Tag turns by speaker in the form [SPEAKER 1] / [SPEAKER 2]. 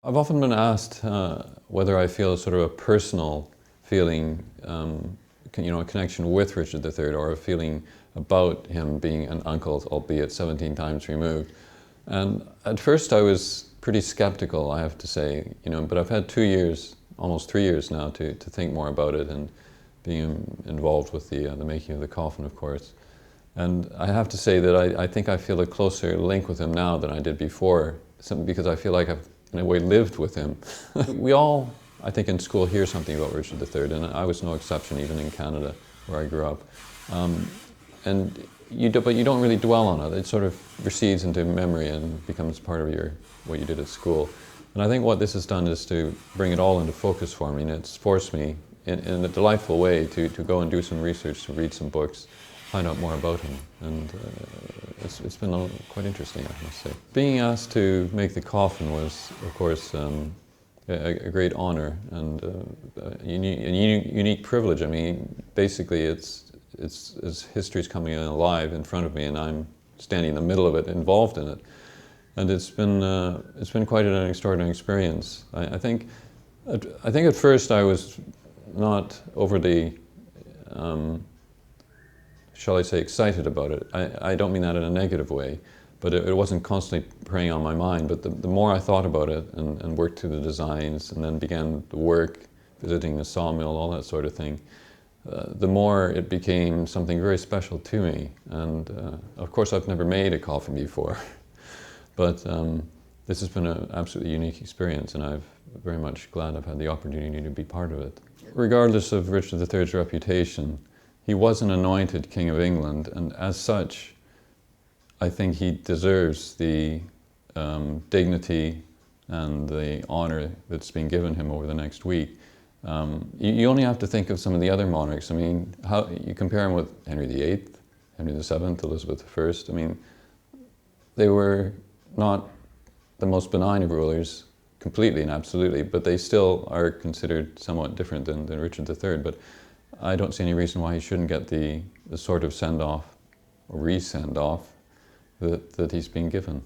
[SPEAKER 1] I've often been asked whether I feel sort of a personal feeling, a connection with Richard III, or a feeling about him being an uncle, albeit 17 times removed. And at first I was pretty skeptical, I have to say, but I've had 2 years, almost 3 years now, to think more about it, and being involved with the making of the coffin, of course. And I have to say that I think I feel a closer link with him now than I did before, because I feel like I've, in a way, lived with him. We all, I think, in school hear something about Richard III, and I was no exception, even in Canada, where I grew up. But you don't really dwell on it. It sort of recedes into memory and becomes part of what you did at school. And I think what this has done is to bring it all into focus for me, and it's forced me, in a delightful way, to go and do some research, to read some books, find out more about him. And it's been quite interesting, I must say. Being asked to make the coffin was, of course, a great honor and a unique privilege. I mean, basically, it's history's coming alive in front of me, and I'm standing in the middle of it, involved in it. And it's been quite an extraordinary experience. I think at first I was not overly, shall I say, excited about it. I don't mean that in a negative way, but it wasn't constantly preying on my mind. But the more I thought about it and worked through the designs and then began the work, visiting the sawmill, all that sort of thing, the more it became something very special to me. And of course I've never made a coffin before, but this has been an absolutely unique experience, and I'm very much glad I've had the opportunity to be part of it. Regardless of Richard III's reputation, he was an anointed King of England, and as such, I think he deserves the dignity and the honor that's been given him over the next week. You only have to think of some of the other monarchs. I mean, how you compare him with Henry VIII, Henry VII, Elizabeth I. I mean, they were not the most benign of rulers, completely and absolutely, but they still are considered somewhat different than Richard III. But I don't see any reason why he shouldn't get the sort of send-off or re-send-off that he's been given.